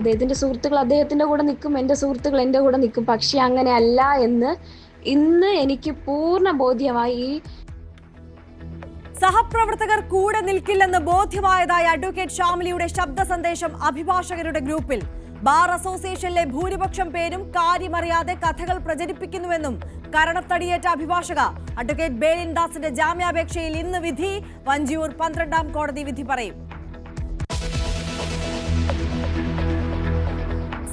അദ്ദേഹത്തിന്റെ സുഹൃത്തുക്കൾ അദ്ദേഹത്തിന്റെ കൂടെ നിൽക്കും, എൻ്റെ സുഹൃത്തുക്കൾ എൻ്റെ കൂടെ നിൽക്കും. പക്ഷെ അങ്ങനെയല്ല എന്ന് ഇന്ന് എനിക്ക് പൂർണ്ണ ബോധ്യമായി. സഹപ്രവർത്തകർ കൂടെ നിൽക്കില്ലെന്ന് ബോധ്യമായതായി അഡ്വക്കേറ്റ് ഷാമിലിയുടെ ശബ്ദ സന്ദേശം അഭിഭാഷകരുടെ ഗ്രൂപ്പിൽ. ബാർ അസോസിയേഷനിലെ ഭൂരിപക്ഷം പേരും കാര്യമറിയാതെ കഥകൾ പ്രചരിപ്പിക്കുന്നുവെന്നും കരണത്തടിയേറ്റ അഭിഭാഷക അഡ്വക്കേറ്റ് ബേലിൻ ദാസിന്റെ ജാമ്യാപേക്ഷയിൽ ഇന്ന് വിധി. വഞ്ചിയൂർ 12ാം കോടതി വിധി പറയും.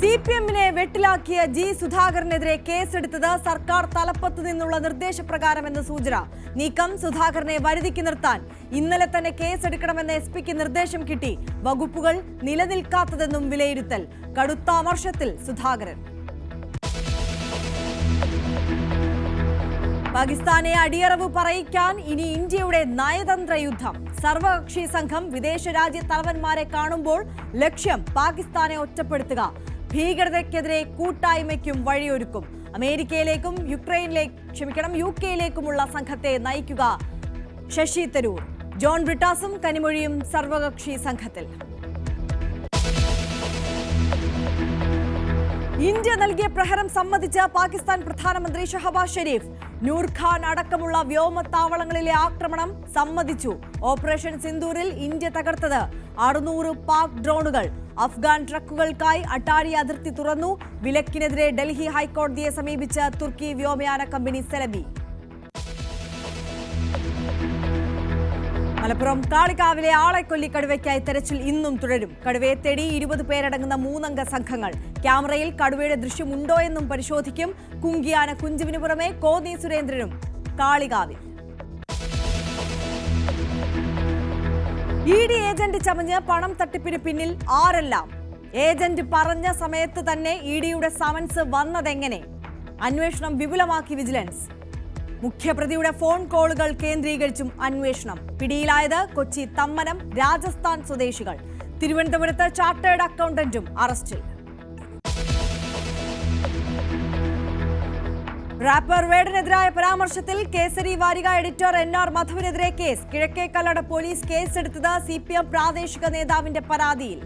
CPM-നെ വെട്ടിലാക്കിയ ജി സുധാകരനെതിരെ കേസെടുത്തത് സർക്കാർ തലപ്പത്തു നിന്നുള്ള നിർദ്ദേശപ്രകാരമെന്ന് സൂചന. നീക്കം സുധാകരനെ വരുതിക്ക് നിർത്താൻ ഇന്നലെ തന്നെ കേസെടുക്കണമെന്ന് SP-ക്ക് നിർദ്ദേശം കിട്ടി. വകുപ്പുകൾ നിലനിൽക്കാത്തതെന്നും വിലയിരുത്തൽ. കടുത്ത അമർഷത്തിൽ സുധാകരൻ. പാകിസ്ഥാനെ അടിയറവ് പറയിക്കാൻ ഇനി ഇന്ത്യയുടെ നയതന്ത്ര യുദ്ധം. സർവകക്ഷി സംഘം വിദേശ രാജ്യ തലവന്മാരെ കാണുമ്പോൾ ലക്ഷ്യം പാകിസ്ഥാനെ ഒറ്റപ്പെടുത്തുക. ഭീകരതയ്ക്കെതിരെ കൂട്ടായ്മയ്ക്കും വഴിയൊരുക്കും. അമേരിക്കയിലേക്കും UK-യിലേക്കുമുള്ള സംഘത്തെ നയിക്കുക ശശി തരൂർ. ജോൺ ബ്രിട്ടാസും കനിമൊഴിയും സർവകക്ഷി സംഘത്തിൽ. ഇന്ത്യ നൽകിയ പ്രഹരം സമ്മതിച്ച് പാകിസ്ഥാൻ പ്രധാനമന്ത്രി ഷഹബാസ് ഷെരീഫ്. നൂർഖാൻ അടക്കമുള്ള വ്യോമത്താവളങ്ങളിലെ ആക്രമണം സമ്മതിച്ചു. ഓപ്പറേഷൻ സിന്ദൂരിൽ ഇന്ത്യ തകർത്തത് 600 പാക് ഡ്രോണുകൾ. അഫ്ഗാൻ ട്രക്കുകൾക്കായി അട്ടാരി അതിർത്തി തുറന്നു. വിലക്കിനെതിരെ ഡൽഹി ഹൈക്കോടതിയെ സമീപിച്ച് തുർക്കി വ്യോമയാന കമ്പനി സെലബി. മലപ്പുറം കാളികാവിലെ ആളെക്കൊല്ലി കടുവയ്ക്കായി തെരച്ചിൽ ഇന്നും തുടരും. കടുവയെ തേടി 20 പേരടങ്ങുന്ന 3-അംഗ സംഘങ്ങൾ. ക്യാമറയിൽ കടുവയുടെ ദൃശ്യമുണ്ടോയെന്നും പരിശോധിക്കും. കുങ്കിയാന കുഞ്ചുവിന് പുറമെ കോന്നി സുരേന്ദ്രനും കാളികാവിൽ. ED ഏജന്റ് ചമഞ്ഞ് പണം തട്ടിപ്പിന് പിന്നിൽ ആരെല്ലാം? ഏജന്റ് പറഞ്ഞ സമയത്ത് തന്നെ EDയുടെ സമൻസ് വന്നതെങ്ങനെ? അന്വേഷണം വിപുലമാക്കി വിജിലൻസ്. മുഖ്യപ്രതിയുടെ ഫോൺ കോളുകൾ കേന്ദ്രീകരിച്ചും അന്വേഷണം. പിടിയിലായത് കൊച്ചി തമ്മനം, രാജസ്ഥാൻ സ്വദേശികൾ. തിരുവനന്തപുരത്ത് ചാർട്ടേഡ് അക്കൗണ്ടന്റും അറസ്റ്റിൽ. റാപ്പർ വേടനെതിരായ പരാമർശത്തിൽ കേസരി വാരിക എഡിറ്റർ NR മധുവിനെതിരെ കേസ്. കിഴക്കേക്കല്ലട പോലീസ് കേസെടുത്തത് CPM പ്രാദേശിക നേതാവിന്റെ പരാതിയിൽ.